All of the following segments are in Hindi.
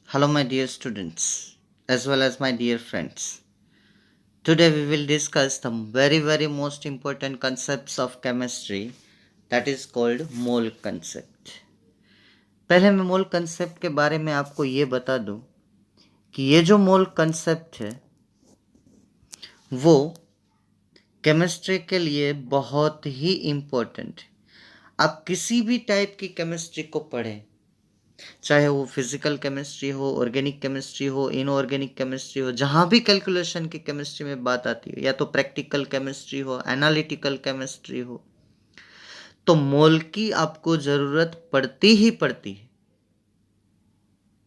Hello, my dear students, as well as my dear friends. Today we will discuss the very most important concepts of chemistry that is called mole concept. पहले मैं मोल कंसेप्ट के बारे में आपको ये बता दूं कि ये जो मोल कंसेप्ट है वो केमिस्ट्री के लिए बहुत ही इम्पोर्टेंट है। आप किसी भी टाइप की केमिस्ट्री को पढ़ें, चाहे वो फिजिकल केमिस्ट्री हो, ऑर्गेनिक केमिस्ट्री हो, इनऑर्गेनिक केमिस्ट्री हो, जहाँ भी कैलकुलेशन की केमिस्ट्री में बात आती है, या तो प्रैक्टिकल केमिस्ट्री हो, एनालिटिकल केमिस्ट्री हो, तो मोल की आपको ज़रूरत पड़ती ही पड़ती है।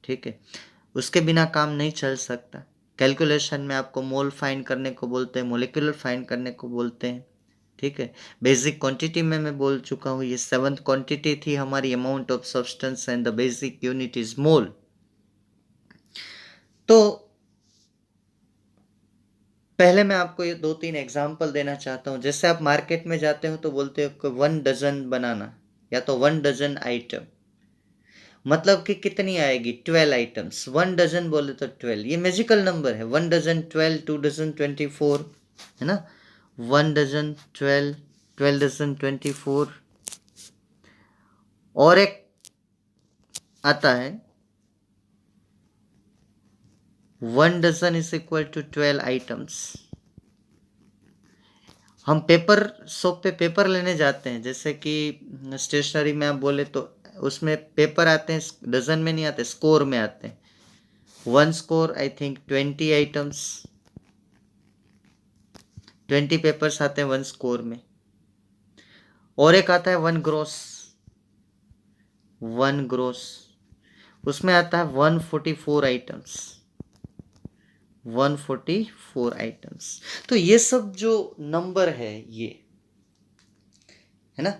ठीक है, उसके बिना काम नहीं चल सकता। कैलकुलेशन में आपको मोल फाइंड करने को बोलते हैं, मोलिकुलर फाइंड करने को बोलते हैं। ठीक है, बेसिक क्वांटिटी में मैं बोल चुका हूँ, ये 7th क्वांटिटी थी हमारी, amount of substance, and the basic unit is मोल। तो पहले मैं आपको ये 2-3 एग्जाम्पल देना चाहता हूँ। जैसे आप मार्केट में जाते हो तो बोलते हो कि 1 डजन बनाना, या तो 1 डजन आइटम, मतलब कि कितनी आएगी? 12 आइटम्स। 1 डजन बोले तो 12, ये मैजिकल नंबर है। 1 डजन 12, 2 डजन 24, है ना। 1 डजन 12, 12 डजन 24। और एक आता है 1 dozen is equal to 12 items. हम पेपर शॉप पे पेपर लेने जाते हैं, जैसे कि स्टेशनरी में आप बोले तो उसमें पेपर आते हैं, डजन में नहीं आते, स्कोर में आते हैं। 1 score I think 20 items, 20 papers आते हैं 1 स्कोर में। और एक आता है 1 ग्रोस, 1 ग्रोस, उसमें आता है 144 आइटम्स, 144 आइटम्स। तो ये सब जो नंबर है, ये है ना,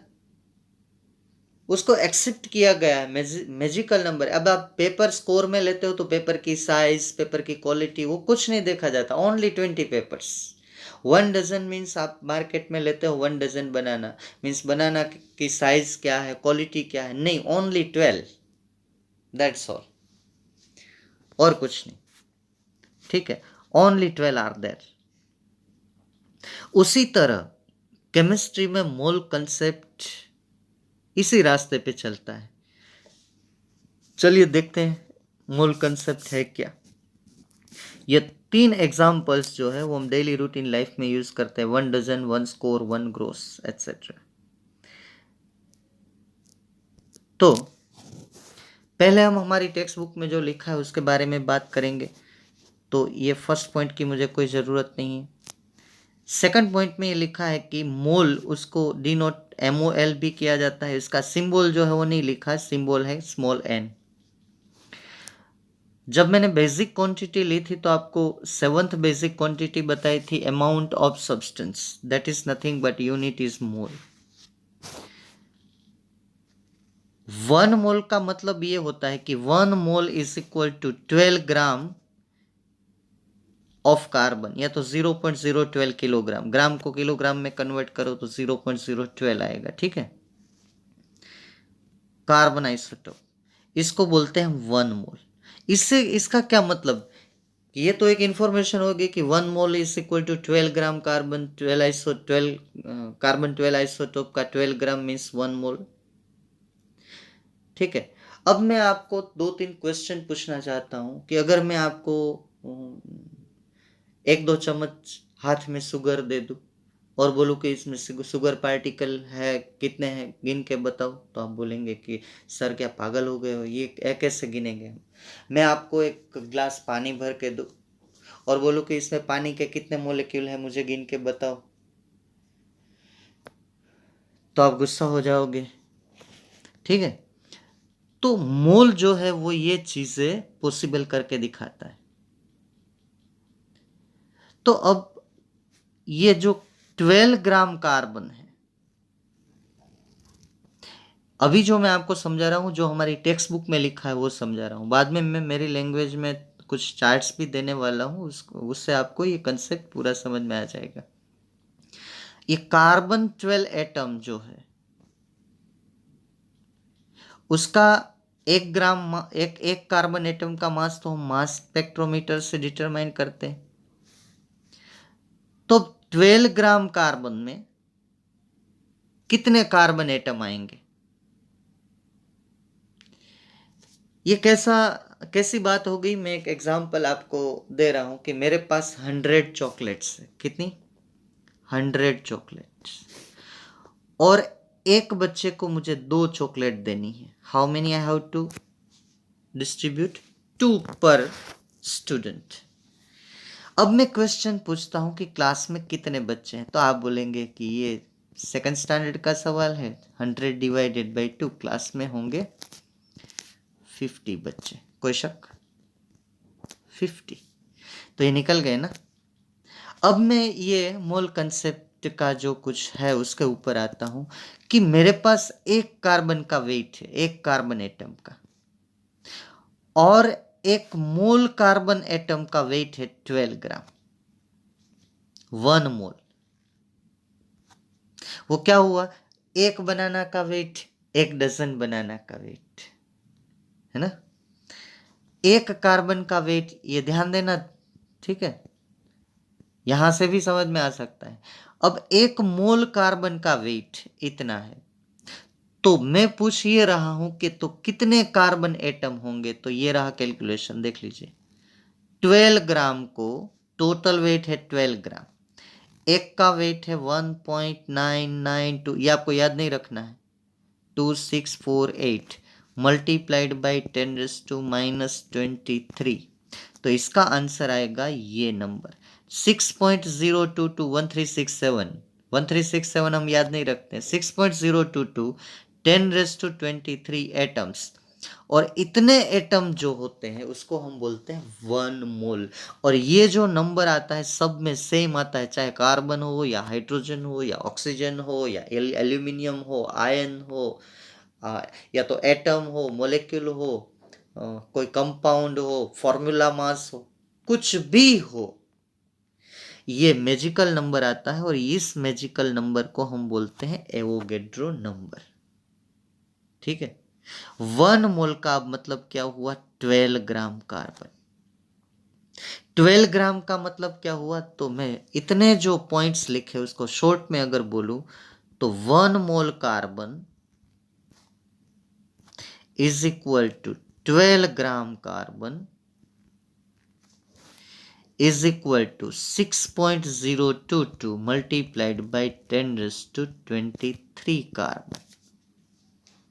उसको एक्सेप्ट किया गया है, मैजिकल नंबर। अब आप पेपर स्कोर में लेते हो तो पेपर की साइज, पेपर की क्वालिटी, वो कुछ नहीं देखा जाता। Only 20 papers. 1 डजन मीन्स आप मार्केट में लेते हो 1 डजन बनाना, मीन्स बनाना की साइज क्या है, क्वालिटी क्या है, नहीं, ओनली 12, दैट्स ऑल, और कुछ नहीं। ठीक है, ओनली 12 आर देयर। उसी तरह केमिस्ट्री में मोल कंसेप्ट इसी रास्ते पे चलता है। चलिए देखते हैं मोल कंसेप्ट है क्या। ये 3 एग्जाम्पल्स जो है वो हम डेली रूटीन लाइफ में यूज करते हैं। 1 डजन, 1 स्कोर, 1 ग्रोस, एटसेट्रा। तो पहले हम हमारी टेक्स्ट बुक में जो लिखा है उसके बारे में बात करेंगे। तो ये फर्स्ट पॉइंट की मुझे कोई ज़रूरत नहीं है। सेकंड पॉइंट में ये लिखा है कि मोल, उसको डिनोट MOL भी किया जाता है। इसका सिंबल जो है वो नहीं लिखा है, सिंबल है स्मॉल n। जब मैंने बेसिक क्वांटिटी ली थी तो आपको 7th बेसिक क्वांटिटी बताई थी, amount of substance, that is nothing but unit is mole. 1 mole का मतलब ये होता है कि 1 mole is equal to 12 gram of carbon, या तो 0.012 किलोग्राम। ग्राम को किलोग्राम में कन्वर्ट करो तो 0.012 आएगा। ठीक है, कार्बन आइसोटोप, इसको बोलते हैं 1 मोल। इससे इसका क्या मतलब? ये तो एक इंफॉर्मेशन होगी कि 1 mole is equal to 12 gram carbon, 12 carbon 12 isotope का 12 ग्राम मीन्स 1 मोल। ठीक है, अब मैं आपको 2-3 क्वेश्चन पूछना चाहता हूं कि अगर मैं आपको 1-2 चम्मच हाथ में शुगर दे दूं और बोलूं कि इसमें शुगर पार्टिकल है, कितने हैं, गिन के बताओ, तो आप बोलेंगे कि सर क्या पागल हो गए हो, ये कैसे गिनेंगे हम। मैं आपको एक ग्लास पानी भर के दूं और बोलूं कि इसमें पानी के कितने मोलिक्यूल हैं, मुझे गिन के बताओ, तो आप गुस्सा हो जाओगे। ठीक है, तो मोल जो है वो ये चीजें पॉसिबल करके दिखाता है। तो अब ये जो 12 ग्राम कार्बन है, अभी जो मैं आपको समझा रहा हूँ, जो हमारी टेक्स्ट बुक में लिखा है वो समझा रहा हूँ। बाद में मैं मेरी लैंग्वेज में कुछ चार्ट्स भी देने वाला हूँ, उससे आपको ये कंसेप्ट पूरा समझ में आ जाएगा। ये कार्बन 12 एटम जो है उसका एक कार्बन एटम का मास तो हम मास स्पेक्ट्रोमीटर से डिटरमाइन करते हैं। तो 12 ग्राम कार्बन में कितने कार्बन एटम आएंगे? ये कैसी बात हो गई? मैं एक एग्जांपल आपको दे रहा हूं कि मेरे पास 100 चॉकलेट्स है। कितनी? 100 चॉकलेट्स। और एक बच्चे को मुझे 2 चॉकलेट देनी है। How many I have to distribute? 2 पर स्टूडेंट। अब मैं क्वेश्चन पूछता हूं कि क्लास में कितने बच्चे हैं, तो आप बोलेंगे कि ये सेकंड स्टैंडर्ड का सवाल है। 100 डिवाइडेड बाई 2, क्लास में होंगे 50 बच्चे। कोई शक? 50। तो ये निकल गए ना। अब मैं ये मोल कंसेप्ट का जो कुछ है उसके ऊपर आता हूं कि मेरे पास एक कार्बन का वेट है, एक कार्बन एटम का, और एक मोल कार्बन एटम का वेट है 12 ग्राम। 1 मोल। वो क्या हुआ? एक बनाना का वेट, एक डजन बनाना का वेट, है ना। एक कार्बन का वेट, ये ध्यान देना, ठीक है। यहां से भी समझ में आ सकता है। अब एक मोल कार्बन का वेट इतना है, तो मैं पूछ ये रहा हूं कि तो कितने कार्बन एटम होंगे। तो ये रहा कैलकुलेशन, देख लीजिए। 12 ग्राम को टोटल वेट है 12 ग्राम, एक का वेट है 1.992, ये आपको याद नहीं रखना है, 2648 मल्टीप्लाइड बाई 10⁻⁻23। तो इसका आंसर आएगा ये नंबर 6.0221367। 1367 हम याद नहीं रखते। 6.022 10⁻23 एटम्स। और इतने एटम जो होते हैं उसको हम बोलते हैं 1 मोल। और ये जो नंबर आता है सब में सेम आता है, चाहे कार्बन हो या हाइड्रोजन हो या ऑक्सीजन हो या एल्यूमिनियम हो, आयन हो, या तो एटम हो, मोलेक्यूल हो, कोई कंपाउंड हो, फॉर्मूला मास हो, कुछ भी हो, ये मैजिकल नंबर आता है। और इस मैजिकल नंबर को हम बोलते हैं एवोगेड्रो नंबर। ठीक है। 1 मोल का मतलब क्या हुआ? 12 ग्राम कार्बन। 12 ग्राम का मतलब क्या हुआ? तो मैं इतने जो पॉइंट्स लिखे उसको शॉर्ट में अगर बोलूं तो 1 mole carbon is equal to 12 gram carbon is equal to 6.022 multiplied by 10⁻23 carbon.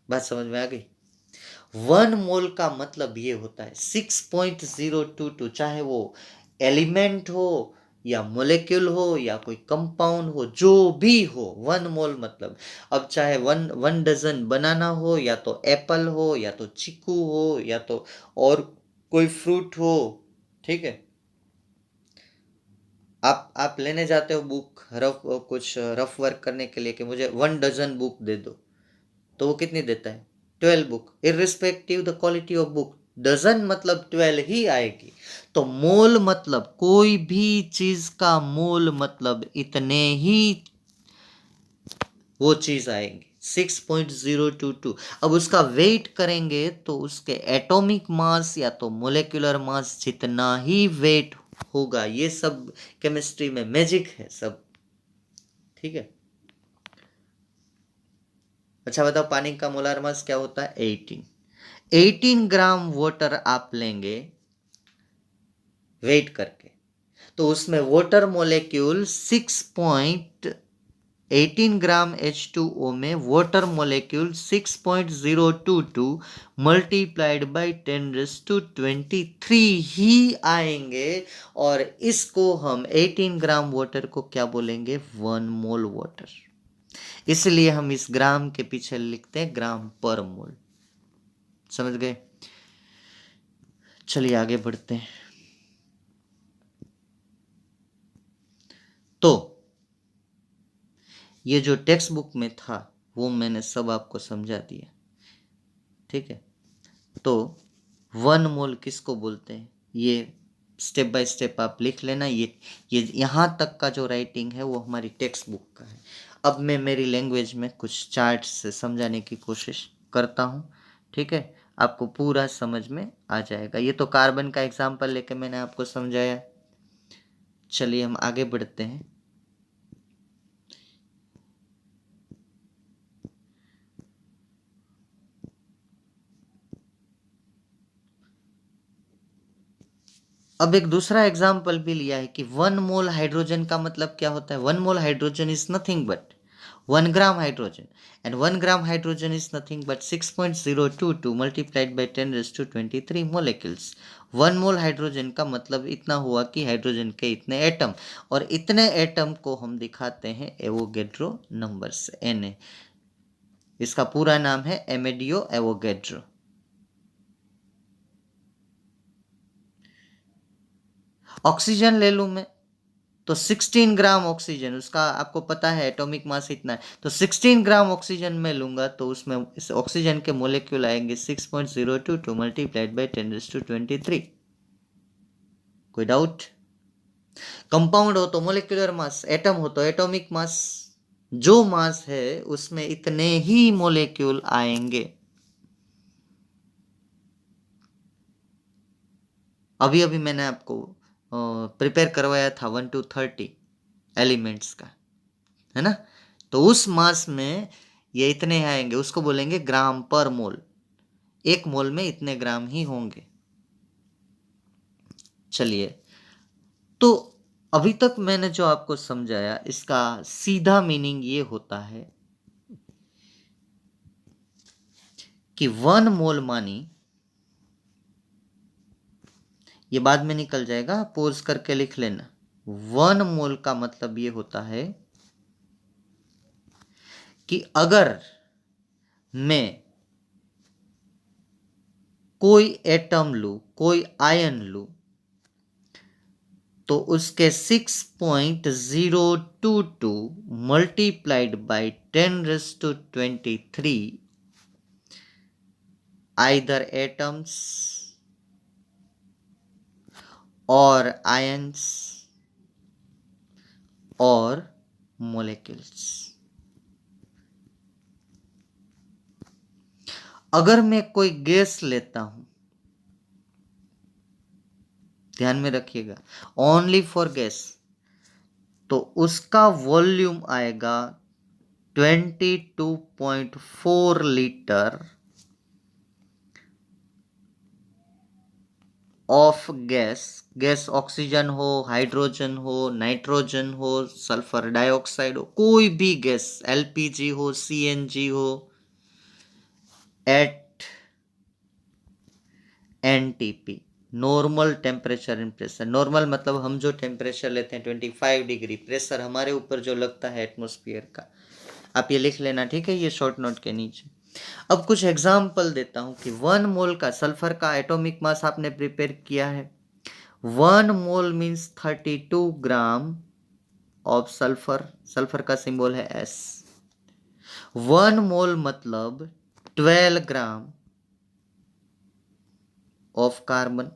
बात समझ में आ गई? 1 मोल का मतलब ये होता है 6.022, चाहे वो एलिमेंट हो या मोलेक्यूल हो या कोई कंपाउंड हो, जो भी हो, 1 मोल मतलब। अब चाहे वन डजन बनाना हो, या तो एप्पल हो, या तो चीकू हो, या तो और कोई फ्रूट हो, ठीक है। आप लेने जाते हो बुक, कुछ रफ वर्क करने के लिए कि मुझे 1 डजन बुक दे दो, तो वो कितनी देता है? 12 book, irrespective the quality of book. Dozen मतलब 12 ही आएगी। तो मोल मतलब कोई भी चीज का मोल मतलब इतने ही वो चीज आएंगी, 6.022। अब उसका वेट करेंगे तो उसके एटॉमिक मास या तो मोलेकुलर मास जितना ही वेट होगा। ये सब केमिस्ट्री में मैजिक है सब, ठीक है। अच्छा बताओ, पानी का मोलार मास क्या होता है? 18 ग्राम वाटर आप लेंगे वेट करके, तो उसमें वाटर मोलेक्यूल 18 ग्राम H2O में वाटर मोलेक्यूल 6.022 मल्टीप्लाइड बाई 10⁻23 ही आएंगे। और इसको हम 18 ग्राम वाटर को क्या बोलेंगे? 1 मोल वाटर। इसलिए हम इस ग्राम के पीछे लिखते हैं ग्राम पर मोल। समझ गए? चलिए आगे बढ़ते हैं। तो ये जो टेक्स्ट बुक में था वो मैंने सब आपको समझा दिया, ठीक है। तो 1 मोल किसको बोलते हैं, ये स्टेप बाय स्टेप आप लिख लेना। ये यहाँ तक का जो राइटिंग है वो हमारी टेक्स्ट बुक का है। अब मैं मेरी लैंग्वेज में कुछ चार्ट से समझाने की कोशिश करता हूँ, ठीक है। आपको पूरा समझ में आ जाएगा। ये तो कार्बन का एग्जाम्पल लेके मैंने आपको समझाया। चलिए हम आगे बढ़ते हैं। अब एक दूसरा एग्जाम्पल भी लिया है कि 1 मोल हाइड्रोजन का मतलब क्या होता है। 1 मोल hydrogen is nothing but 1 gram hydrogen, and 1 gram hydrogen is nothing but 6.022 multiplied by 10⁻23 molecules. 1 mole hydrogen का मतलब इतना हुआ कि हाइड्रोजन के इतने एटम, और इतने एटम को हम दिखाते हैं एवोगैड्रो नंबर से, Na। इसका पूरा नाम है एमेडियो एवोगैड्रो। ऑक्सीजन ले लूं मैं तो 16 ग्राम ऑक्सीजन, उसका आपको पता है एटॉमिक मास इतना है, तो 16 ग्राम ऑक्सीजन में लूंगा तो उसमें इस ऑक्सीजन के मोलेक्यूल आएंगे 6.022 मल्टीप्लाइड बाई 10⁻23। कोई डाउट? कंपाउंड हो तो मोलिकुलर मास, एटम हो तो एटॉमिक मास, जो मास है उसमें इतने ही मोलेक्यूल आएंगे। अभी अभी मैंने आपको प्रिपेयर करवाया था 1 to 30 एलिमेंट्स का, है ना। तो उस मास में ये इतने आएंगे, उसको बोलेंगे ग्राम पर मोल। 1 मोल में इतने ग्राम ही होंगे। चलिए, तो अभी तक मैंने जो आपको समझाया इसका सीधा मीनिंग ये होता है कि 1 मोल मानी, ये बाद में निकल जाएगा, पोज करके लिख लेना। 1 मोल का मतलब ये होता है कि अगर मैं कोई एटम लू, कोई आयन लू, तो उसके 6.022 मल्टीप्लाइड बाई 10⁻23 आइदर एटम्स और आयंस और मोलेक्यूल्स। अगर मैं कोई गैस लेता हूं, ध्यान में रखिएगा, ओनली फॉर गैस, तो उसका वॉल्यूम आएगा 22.4 litre of gas. Gas oxygen हो, हाइड्रोजन हो, नाइट्रोजन हो, सल्फर डाइऑक्साइड हो, कोई भी गैस, एलपीजी हो, सीएनजी हो, at NTP, normal temperature and pressure. Normal मतलब हम जो टेम्परेचर लेते हैं 25 डिग्री, प्रेशर हमारे ऊपर जो लगता है एटमॉस्फेयर का। आप ये लिख लेना, ठीक है, ये शॉर्ट नोट के नीचे। अब कुछ एग्जाम्पल देता हूं कि 1 मोल का सल्फर का एटॉमिक मास आपने प्रिपेयर किया है। 1 mole means 32 gram of sulphur. Sulphur का सिंबल है S। 1 मोल मतलब 12 ग्राम ऑफ कार्बन।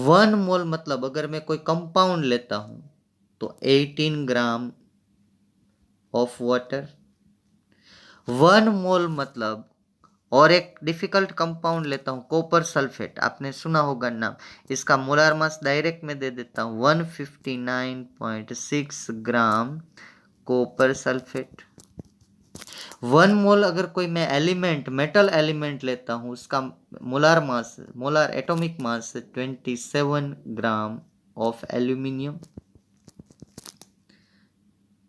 1 मोल मतलब अगर मैं कोई कंपाउंड लेता हूं तो 18 ग्राम ऑफ वाटर। 1 मोल मतलब, और एक डिफिकल्ट कंपाउंड लेता हूं, कॉपर सल्फेट, आपने सुना होगा नाम। इसका मोलार मास डायरेक्ट में दे देता हूं 159.6 ग्राम कॉपर सल्फेट। 1 मोल अगर कोई मैं एलिमेंट, मेटल एलिमेंट लेता हूं, उसका molar mass, molar atomic mass 27 gram of aluminium.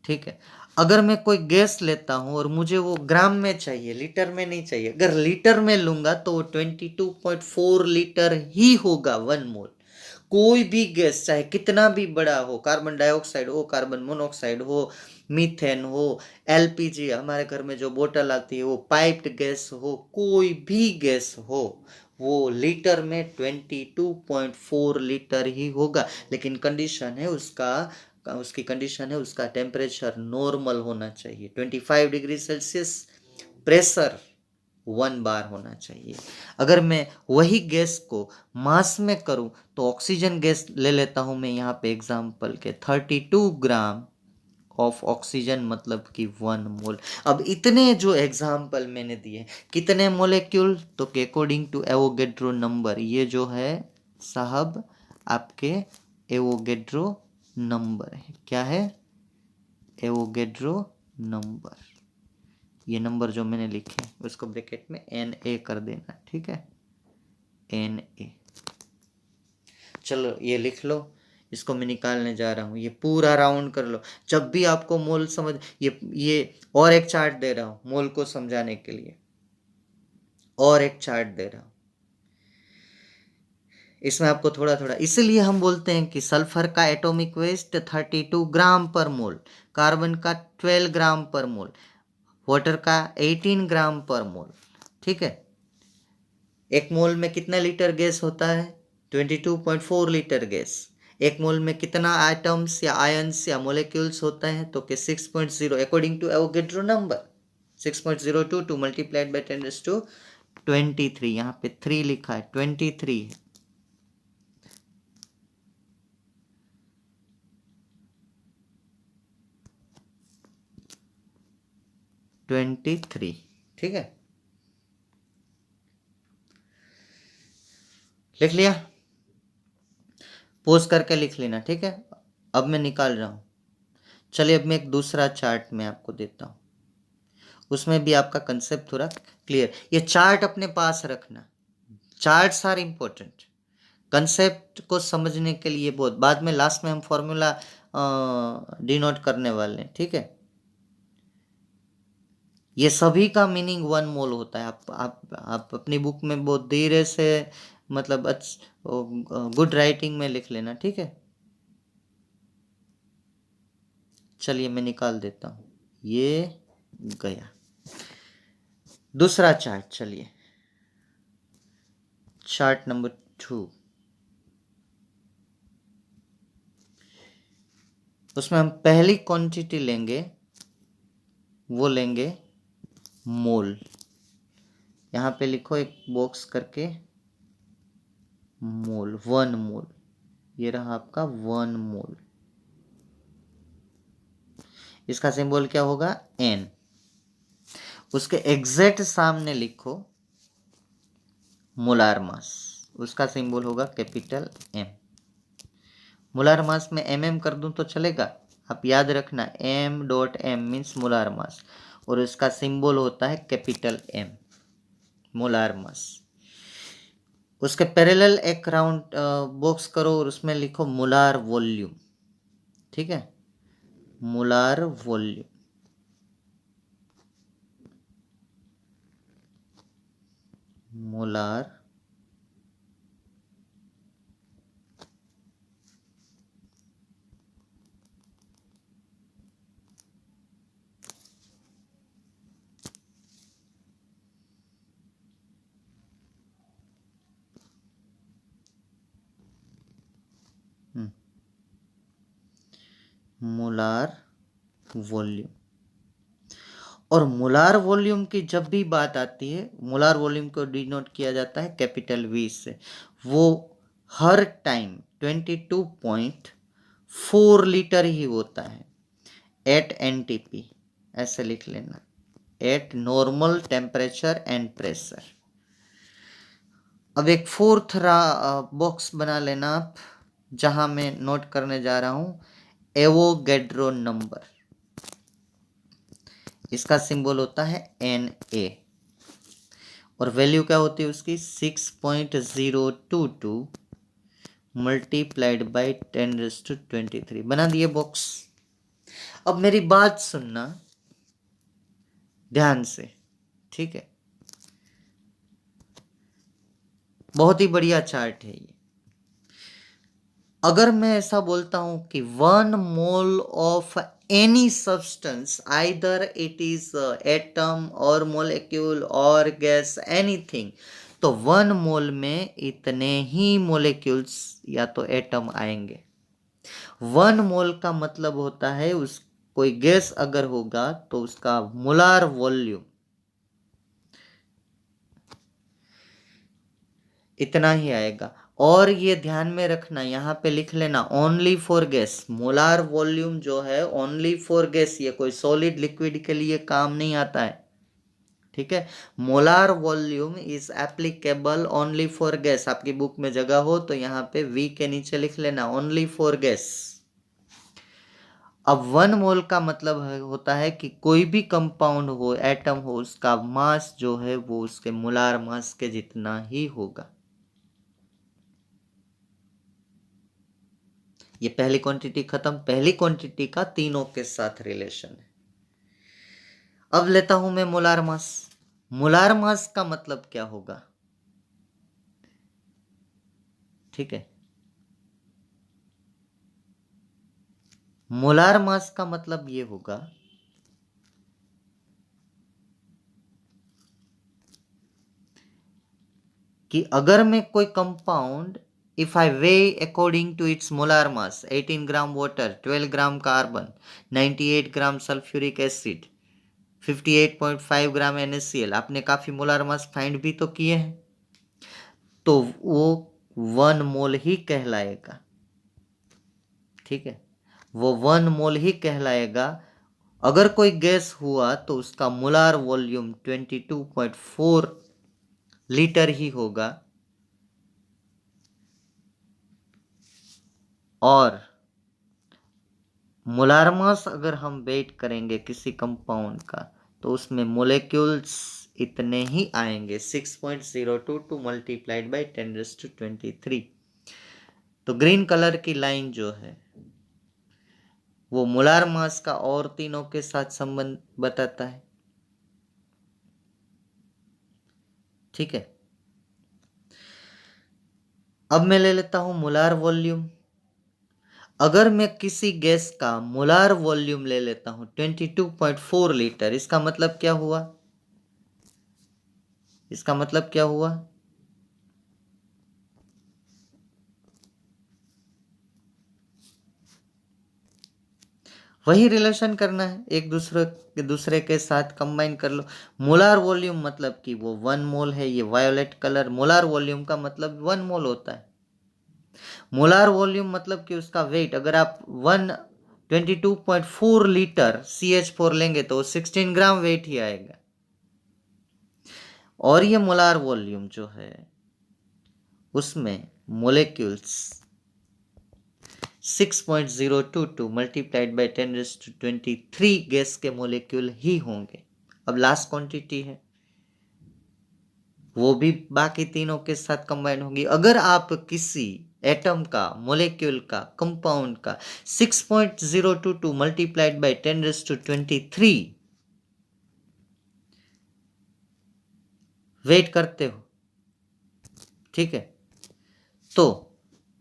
ठीक है। अगर मैं कोई गैस लेता हूं और मुझे वो ग्राम में चाहिए, लीटर में नहीं चाहिए, अगर लीटर में लूंगा तो 22.4 लीटर ही होगा 1 मोल। कोई भी गैस चाहे कितना भी बड़ा हो, कार्बन डाइऑक्साइड हो, कार्बन मोनोऑक्साइड हो, मीथेन हो, एलपीजी, हमारे घर में जो बोतल आती है वो पाइप्ड गैस हो, कोई भी गैस हो, वो लीटर में 22.4 लीटर ही होगा। लेकिन कंडीशन है उसका, उसकी कंडीशन है उसका टेम्परेचर नॉर्मल होना चाहिए 25 डिग्री सेल्सियस, प्रेशर 1 बार होना चाहिए। अगर मैं वही गैस को मास में करूं तो ऑक्सीजन गैस ले लेता हूं मैं यहाँ पे एग्जांपल के 32 ग्राम ऑफ ऑक्सीजन मतलब कि 1 मोल। अब इतने जो एग्जाम्पल मैंने दिए, कितने मोलेक्यूल, तो कि अकॉर्डिंग टू एवोगेड्रो नंबर, ये जो है साहब आपके एवोगेड्रो नंबर है। क्या है? Avogadro number. ये नंबर जो मैंने लिखे उसको ब्रैकेट में Na कर देना, ठीक है, Na। चलो ये लिख लो, इसको मैं निकालने जा रहा हूँ, ये पूरा राउंड कर लो। जब भी आपको मोल समझ, ये और एक चार्ट दे रहा हूँ मोल को समझाने के लिए, और एक चार्ट दे रहा हूँ, इसमें आपको थोड़ा थोड़ा, इसलिए हम बोलते हैं कि सल्फर का एटॉमिक वेट 32 ग्राम पर मोल, कार्बन का 12 ग्राम पर मोल, वाटर का 18 ग्राम पर मोल, ठीक है। एक मोल में कितना लीटर गैस होता है? 22.4 लीटर गैस। एक मोल में कितना आइटम्स या आयंस या मोलेक्यूल्स होता है? तो कि 6.0 according to Avogadro number, 6.022 multiplied by 10⁻23। यहाँ पे 3 लिखा है, 23 है। 23, ठीक है, लिख लिया? पोज करके लिख लेना, ठीक है। अब मैं निकाल रहा हूं। चलिए अब मैं एक दूसरा चार्ट में आपको देता हूं, उसमें भी आपका कंसेप्ट थोड़ा क्लियर। ये चार्ट अपने पास रखना, चार्ट्स आर इंपॉर्टेंट कंसेप्ट को समझने के लिए। बहुत बाद में लास्ट में हम फॉर्मूला डिनोट करने वाले हैं, ठीक है। ये सभी का मीनिंग 1 मोल होता है। आप अपनी बुक में बहुत धीरे से, मतलब गुड राइटिंग में लिख लेना, ठीक है। चलिए मैं निकाल देता हूं, ये गया। दूसरा चार्ट, चलिए चार्ट नंबर 2। उसमें हम पहली क्वांटिटी लेंगे, वो लेंगे मोल। यहां पे लिखो एक बॉक्स करके, मोल, 1 मोल। ये रहा आपका 1 मोल। इसका सिंबल क्या होगा? N। उसके एग्जैक्ट सामने लिखो मोलार मास, उसका सिंबल होगा कैपिटल M। मोलार मास में mm कर दूं तो चलेगा? आप याद रखना, m.m मीन्स मोलार मास, और इसका सिंबल होता है कैपिटल M, मोलार मास। उसके पैरेलल एक राउंड बॉक्स करो और उसमें लिखो मोलार वॉल्यूम, ठीक है, molar volume. Molar molar volume. और मोलार वॉल्यूम की जब भी बात आती है, मोलार वॉल्यूम को डिनोट किया जाता है कैपिटल V से। वो हर टाइम 22.4 लीटर ही होता है एट NTP, ऐसे लिख लेना, eight normal temperature and pressure. अब एक फोर्थ बॉक्स बना लेना आप, जहां मैं नोट करने जा रहा हूं एवोगेड्रो नंबर। इसका सिंबल होता है Na, और वैल्यू क्या होती है उसकी? 6.022 मल्टीप्लाइड बाई 10⁻23। बना दिए बॉक्स। अब मेरी बात सुनना ध्यान से, ठीक है, बहुत ही बढ़िया चार्ट है ये। अगर मैं ऐसा बोलता हूं कि 1 mole of any substance, either it is atom और मोलेक्यूल और गैस, एनीथिंग, तो 1 मोल में इतने ही मोलेक्यूल्स या तो एटम आएंगे। 1 मोल का मतलब होता है उस, कोई गैस अगर होगा तो उसका मोलार वॉल्यूम, इतना ही आएगा। और ये ध्यान में रखना, यहाँ पे लिख लेना only for gas. Molar volume जो है ओनली फॉर गैस, ये कोई सॉलिड लिक्विड के लिए काम नहीं आता है, ठीक है। Molar volume is applicable only for gas. आपकी बुक में जगह हो तो यहाँ पे वी के नीचे लिख लेना ओनली फॉर गैस। अब 1 मोल का मतलब होता है कि कोई भी कंपाउंड हो, एटम हो, उसका मास जो है वो उसके मोलार मास के जितना ही होगा। ये पहली क्वांटिटी खत्म। पहली क्वांटिटी का तीनों के साथ रिलेशन है। अब लेता हूं मैं मोलार मास। मोलार मास का मतलब क्या होगा, ठीक है। मोलार मास का मतलब ये होगा कि अगर मैं कोई compound, if I weigh according to its molar mass, 18 gram water, 12 gram carbon, 98 gram sulphuric acid, 58.5 gram NaCl, आपने काफी मोलार मास फाइंड भी तो किए हैं, तो वो 1 मोल ही कहलाएगा, ठीक है। वो 1 मोल ही कहलाएगा। अगर कोई गैस हुआ तो उसका मोलार वॉल्यूम 22.4 लीटर ही होगा। और मोलार मास अगर हम वेट करेंगे किसी कंपाउंड का, तो उसमें मोलेक्यूल्स इतने ही आएंगे, 6.02 मल्टीप्लाइड बाई 10⁻23। तो ग्रीन कलर की लाइन जो है वो मोलार मास का और तीनों के साथ संबंध बताता है, ठीक है। अब मैं ले लेता हूं मोलार वॉल्यूम। अगर मैं किसी गैस का मोलार वॉल्यूम ले लेता हूं 22.4 लीटर, इसका मतलब क्या हुआ, इसका मतलब क्या हुआ, वही रिलेशन करना है, एक दूसरे के साथ कंबाइन कर लो। मोलार वॉल्यूम मतलब कि वो 1 मोल है, ये वायोलेट कलर मोलार वॉल्यूम का मतलब 1 मोल होता है। मोलार वॉल्यूम मतलब कि उसका वेट, अगर आप 22.4 लीटर CH4 लेंगे तो 16 ग्राम वेट ही आएगा। और ये मोलार वॉल्यूम जो है उसमें मोलेक्यूल्स 6.022 मल्टीप्लाइड बाई 10⁻23 गैस के मोलेक्यूल ही होंगे। अब लास्ट क्वांटिटी है, वो भी बाकी तीनों के साथ कंबाइन होगी। अगर आप किसी एटम का, मोलेक्यूल का, कंपाउंड का 6.022 मल्टीप्लाइड बाई 10⁻23 वेट करते हो, ठीक है, तो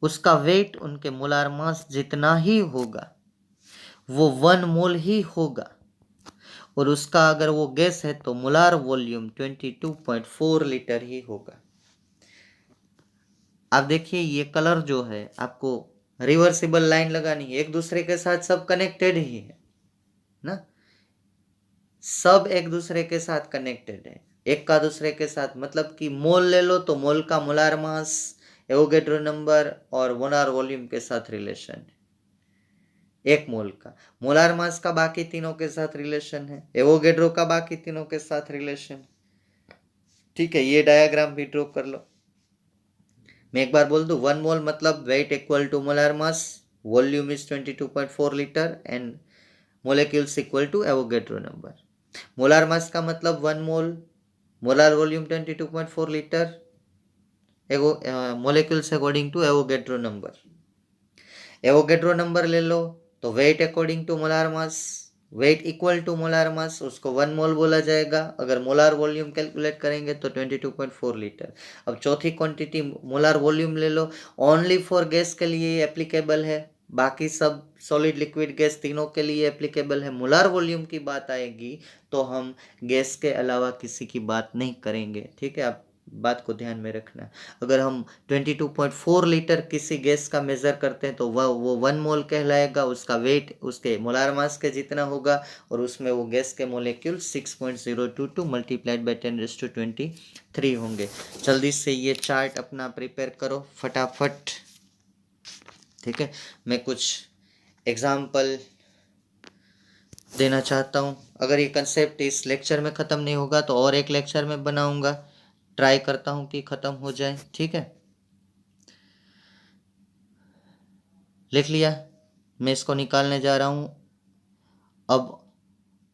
उसका वेट उनके मोलार मास जितना ही होगा, वो 1 मोल ही होगा। और उसका अगर वो गैस है तो मोलार वॉल्यूम 22.4 लीटर ही होगा। आप देखिए ये कलर जो है आपको रिवर्सिबल लाइन लगानी है, एक दूसरे के साथ सब कनेक्टेड ही है ना, सब एक दूसरे के साथ कनेक्टेड है, एक का दूसरे के साथ। मतलब कि मोल ले लो तो मोल का मोलार मास, एवोगेड्रो नंबर और मोलार वॉल्यूम के साथ रिलेशन है। एक मोल का मोलार मास का बाकी तीनों के साथ रिलेशन है, एवोगेड्रो का बाकी तीनों के साथ रिलेशन, ठीक है। ये डायग्राम भी ड्रॉ कर लो। मैं एक बार बोल दूं, 1 मोल मतलब weight equal to molar mass, volume is 22.4 litre and molecules equal to Avogadro number. Molar mass का मतलब 1 mole, molar volume 22.4 litre, molecules according to Avogadro number. Avogadro number ले लो तो weight according to molar mass, weight equal to molar mass, उसको 1 मोल बोला जाएगा। अगर मोलार वॉल्यूम कैलकुलेट करेंगे तो 22.4 लीटर। अब चौथी क्वांटिटी मोलार वॉल्यूम ले लो, ओनली फॉर गैस के लिए एप्लीकेबल है, बाकी सब सॉलिड लिक्विड गैस तीनों के लिए एप्लीकेबल है। मोलार वॉल्यूम की बात आएगी तो हम गैस के अलावा किसी की बात नहीं करेंगे, ठीक है। आप बात को ध्यान में रखना। अगर हम 22.4 लीटर किसी गैस का मेजर करते हैं तो वो 1 मोल कहलाएगा, उसका वेट उसके मोलार मास के जितना होगा, और उसमें वो गैस के मोलेक्यूल 6.022 मल्टीप्लाइड बाई 10⁻23 होंगे। जल्दी से ये चार्ट अपना प्रिपेयर करो फटाफट, ठीक है। मैं कुछ एग्जाम्पल देना चाहता हूँ। अगर ये कंसेप्ट इस लेक्चर में ख़त्म नहीं होगा तो और एक लेक्चर में बनाऊंगा, ट्राई करता हूँ कि ख़त्म हो जाए, ठीक है। लिख लिया, मैं इसको निकालने जा रहा हूँ अब।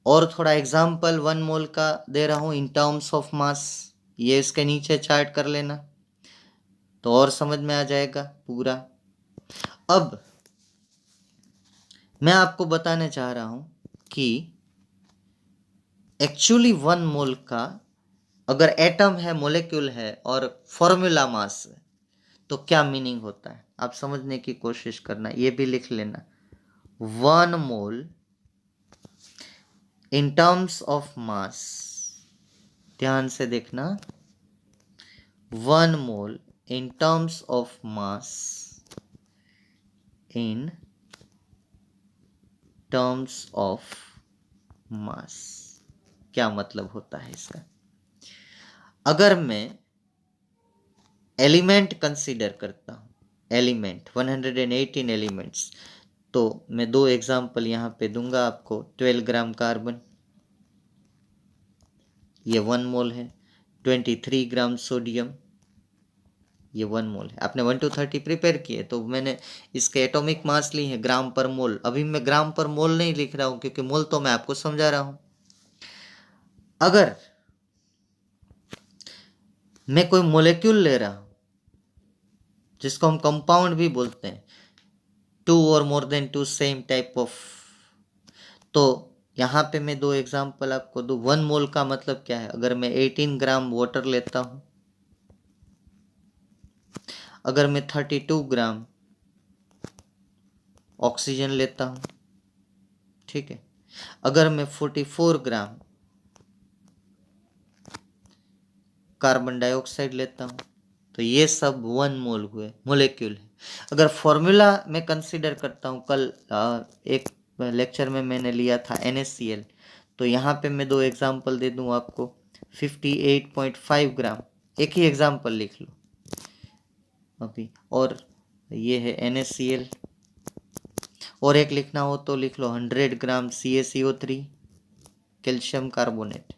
और थोड़ा एग्जाम्पल 1 मोल का दे रहा हूँ इन टर्म्स ऑफ मास, ये इसके नीचे चार्ट कर लेना तो और समझ में आ जाएगा पूरा। अब मैं आपको बताने चाह रहा हूँ कि एक्चुअली 1 मोल का अगर एटम है, मोलेक्यूल है और फॉर्मूला मास है तो क्या मीनिंग होता है, आप समझने की कोशिश करना। ये भी लिख लेना, 1 मोल इन टर्म्स ऑफ मास, ध्यान से देखना, 1 mole in terms of mass, in terms of mass क्या मतलब होता है इसका। अगर मैं एलिमेंट कंसीडर करता हूं, एलिमेंट 118 एलिमेंट्स, तो मैं 2 एग्जाम्पल यहाँ पे दूंगा आपको। 12 ग्राम कार्बन, ये 1 मोल है। 23 ग्राम सोडियम, ये 1 मोल है। आपने 1 to 30 प्रिपेयर किए तो मैंने इसके एटॉमिक मास ली है ग्राम पर मोल। अभी मैं ग्राम पर मोल नहीं लिख रहा हूं क्योंकि मोल तो मैं आपको समझा रहा हूं। अगर मैं कोई मोलेक्यूल ले रहा हूं जिसको हम कंपाउंड भी बोलते हैं, 2 और more than 2 same type of, तो यहाँ पे मैं 2 एग्जाम्पल आपको दूं। 1 मोल का मतलब क्या है, अगर मैं 18 ग्राम वाटर लेता हूं, अगर मैं 32 ग्राम ऑक्सीजन लेता हूं, ठीक है, अगर मैं 44 ग्राम कार्बन डाइऑक्साइड लेता हूं, तो ये सब 1 मोल हुए, मोलेक्यूल है। अगर फॉर्मूला में कंसीडर करता हूं, कल एक लेक्चर में मैंने लिया था NaCl, तो यहाँ पे मैं 2 एग्जाम्पल दे दूं आपको। 58.5 ग्राम, एक ही एग्जाम्पल लिख लो अभी, और ये है NaCl। और एक लिखना हो तो लिख लो 100 ग्राम CaCO3, कैल्शियम कार्बोनेट,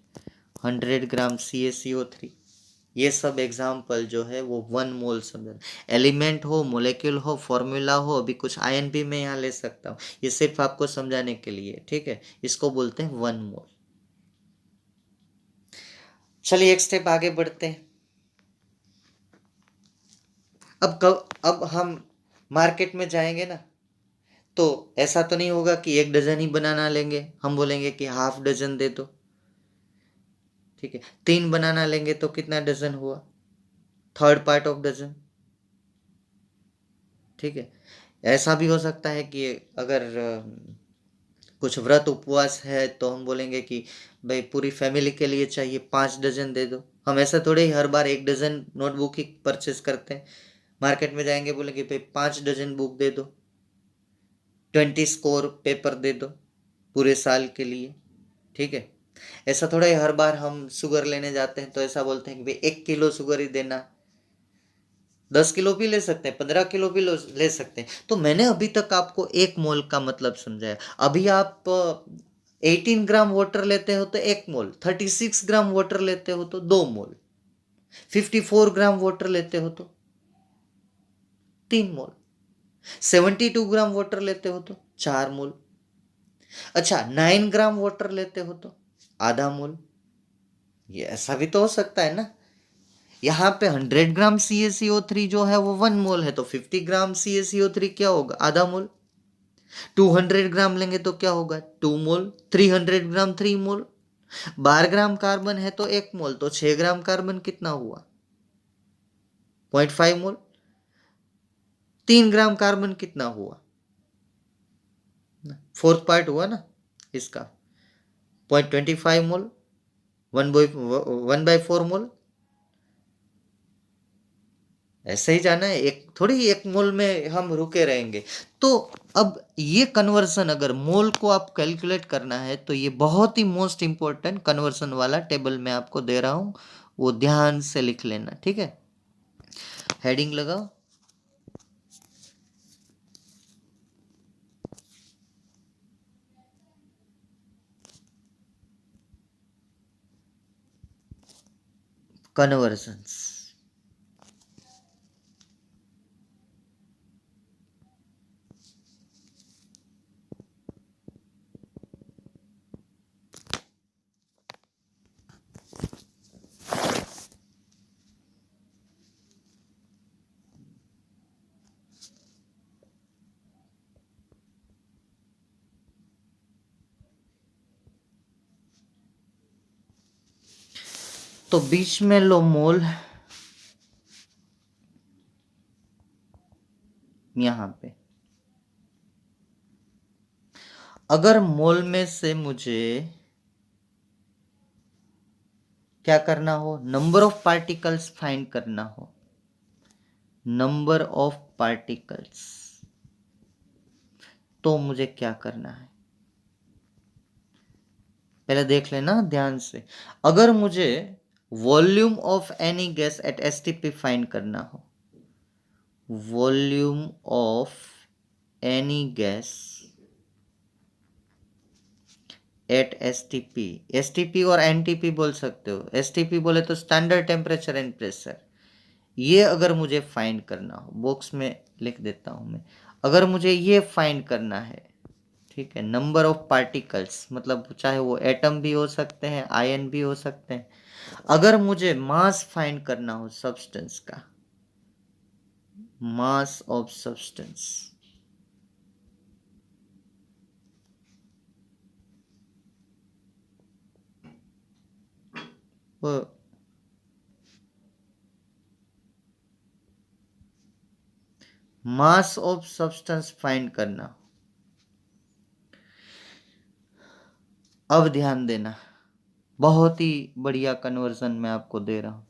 100 ग्राम CaCO3। ये सब एग्जाम्पल जो है वो 1 मोल समझ, एलिमेंट हो, मोलेक्यूल हो, फॉर्मूला हो, अभी कुछ आयन भी मैं यहाँ ले सकता हूँ, ये सिर्फ आपको समझाने के लिए, ठीक है। इसको बोलते हैं 1 मोल। चलिए एक स्टेप आगे बढ़ते हैं। अब हम मार्केट में जाएंगे ना, तो ऐसा तो नहीं होगा कि 1 डजन ही बनाना लेंगे, हम बोलेंगे कि हाफ डजन दे दो, ठीक है। 3 बनाना लेंगे तो कितना डजन हुआ, थर्ड पार्ट ऑफ डजन, ठीक है। ऐसा भी हो सकता है कि अगर कुछ व्रत उपवास है तो हम बोलेंगे कि भाई पूरी फैमिली के लिए चाहिए, 5 डजन दे दो। हम ऐसा थोड़े ही हर बार 1 डजन नोटबुक ही परचेस करते हैं। मार्केट में जाएंगे, बोलेंगे भाई 5 डजन बुक दे दो, 20 स्कोर पेपर दे दो पूरे साल के लिए, ठीक है। ऐसा थोड़ा ही हर बार हम शुगर लेने जाते हैं तो ऐसा बोलते हैं कि भाई 1 किलो शुगर ही देना, 10 किलो भी ले सकते हैं, 15 किलो भी ले सकते हैं। तो मैंने अभी तक आपको 1 मोल का मतलब समझाया। अभी आप 18 ग्राम वाटर लेते हो तो 1 मोल, 36 ग्राम वाटर लेते हो तो 2 मोल, 54 ग्राम वाटर लेते हो तो 3 मोल, 72 ग्राम वाटर लेते हो तो 4 मोल, अच्छा 9 ग्राम वाटर लेते हो तो आधा मोल। ये ऐसा भी तो हो सकता है ना। यहाँ पे 100 ग्राम CaCO3 जो है वो 1 मोल है, तो 50 ग्राम CaCO3 क्या होगा, आधा मोल। 200 ग्राम लेंगे तो क्या होगा, 2 मोल। 300 ग्राम 3 मोल। 12 ग्राम कार्बन है तो 1 मोल, तो 6 ग्राम कार्बन कितना हुआ, 0.5 मोल। 3 ग्राम कार्बन कितना हुआ, फोर्थ पार्ट हुआ ना इसका, 0.25 मोल, 1/4 मोल। ऐसे ही जाना है, एक थोड़ी एक मोल में हम रुके रहेंगे। तो अब ये कन्वर्सन अगर मोल को आप कैलकुलेट करना है तो ये बहुत ही मोस्ट इंपॉर्टेंट कन्वर्सन वाला टेबल मैं आपको दे रहा हूं, वो ध्यान से लिख लेना, ठीक है। हेडिंग लगाओ। कन्वर्जन्स। तो बीच में लो मोल, यहां पे अगर मोल में से मुझे क्या करना हो, नंबर ऑफ पार्टिकल्स फाइंड करना हो, नंबर ऑफ पार्टिकल्स, तो मुझे क्या करना है पहले देख लेना ध्यान से। अगर मुझे volume of any gas at STP find करना हो, volume of any gas at STP, STP और एनटीपी बोल सकते हो, एसटीपी बोले तो स्टैंडर्ड टेम्परेचर एंड प्रेशर, ये अगर मुझे फाइंड करना हो, बॉक्स में लिख देता हूं मैं, अगर मुझे ये फाइंड करना है, ठीक है, नंबर ऑफ पार्टिकल्स मतलब चाहे वो एटम भी हो सकते हैं, आयन भी हो सकते हैं, अगर मुझे मास फाइंड करना हो सब्सटेंस का, मास ऑफ सब्सटेंस, वो मास ऑफ सब्सटेंस फाइंड करना, अब ध्यान देना, बहुत ही बढ़िया कन्वर्जन मैं आपको दे रहा हूं।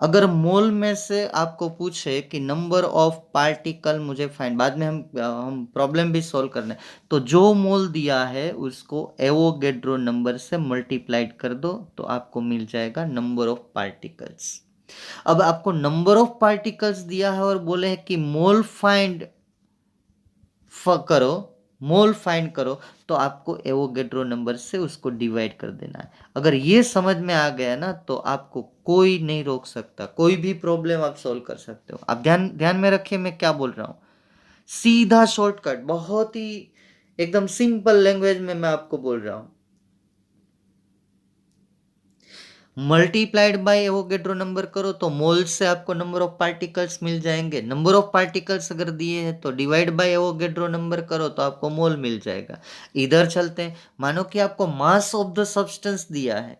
अगर मोल में से आपको पूछे कि नंबर ऑफ पार्टिकल मुझे फाइंड, बाद में हम प्रॉब्लम भी सॉल्व करना है, तो जो मोल दिया है उसको एवोगेड्रो नंबर से मल्टीप्लाइड कर दो तो आपको मिल जाएगा नंबर ऑफ पार्टिकल्स। अब आपको नंबर ऑफ पार्टिकल्स दिया है और बोले हैं कि मोल फाइंड करो, मोल फाइंड करो, तो आपको एवोगेड्रो नंबर से उसको डिवाइड कर देना है। अगर ये समझ में आ गया ना तो आपको कोई नहीं रोक सकता, कोई भी प्रॉब्लम आप सॉल्व कर सकते हो। आप ध्यान ध्यान में रखिए मैं क्या बोल रहा हूं, सीधा शॉर्टकट, बहुत ही एकदम सिंपल लैंग्वेज में मैं आपको बोल रहा हूं। मल्टीप्लाइड बाय एवोगेड्रो नंबर करो तो मोल से आपको नंबर ऑफ पार्टिकल्स मिल जाएंगे, नंबर ऑफ पार्टिकल्स अगर दिए हैं तो डिवाइड बाय एवोगेड्रो नंबर करो तो आपको मोल मिल जाएगा। इधर चलते हैं, मानो कि आपको मास ऑफ द सब्सटेंस दिया है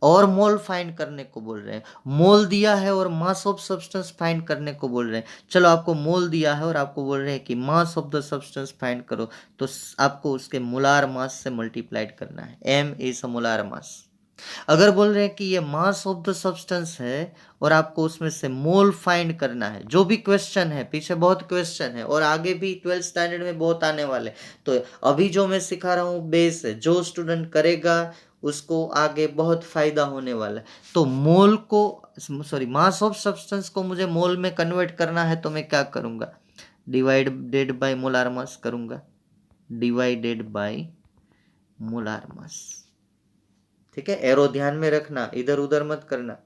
और मोल फाइंड करने को बोल रहे हैं, मोल दिया है और मास ऑफ सब्सटेंस फाइंड करने को बोल रहे हैं। चलो आपको मोल दिया है और आपको बोल रहे हैं कि mass of the substance find करो, तो आपको उसके मोलार मास से मल्टीप्लाइड करना है, M is a molar mass. अगर बोल रहे हैं कि ये मास ऑफ द सब्सटेंस है और आपको उसमें से मोल फाइंड करना है, जो भी क्वेश्चन है, पीछे बहुत क्वेश्चन है और आगे भी 12th स्टैंडर्ड में बहुत आने वाले, तो अभी जो मैं सिखा रहा हूँ बेस है, जो स्टूडेंट करेगा उसको आगे बहुत फायदा होने वाला है। तो मोल को, सॉरी, मास ऑफ सब्सटेंस को मुझे मोल में कन्वर्ट करना है तो मैं क्या करूंगा, डिवाइडेड बाय मोलार मास करूंगा, डिवाइडेड बाय मोलार मास, ठीक है। एरो ध्यान में रखना, इधर उधर मत करना।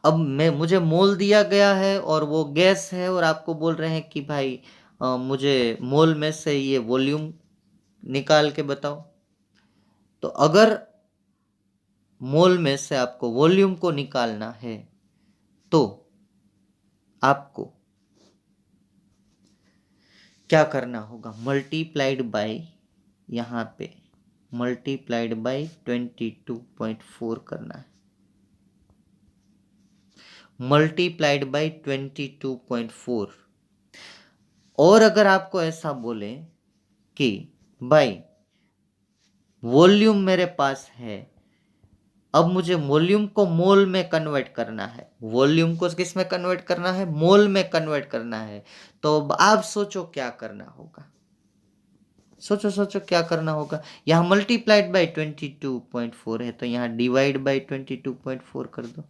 अब मैं, मुझे मोल दिया गया है और वो गैस है और आपको बोल रहे हैं कि भाई मुझे मोल में से ये वॉल्यूम निकाल के बताओ, तो अगर मोल में से आपको वॉल्यूम को निकालना है तो आपको क्या करना होगा, मल्टीप्लाइड बाय, यहाँ पे मल्टीप्लाइड बाय 22.4 करना है, मल्टीप्लाइड बाय 22.4। और अगर आपको ऐसा बोले कि भाई वॉल्यूम मेरे पास है अब मुझे वॉल्यूम को मोल में कन्वर्ट करना है, वॉल्यूम को किस में कन्वर्ट करना है, मोल में कन्वर्ट करना है। तो अब आप सोचो क्या करना होगा, सोचो सोचो क्या करना होगा। यहाँ मल्टीप्लाइड बाई 22.4 है, तो यहाँ डिवाइड बाई 22.4 कर दो।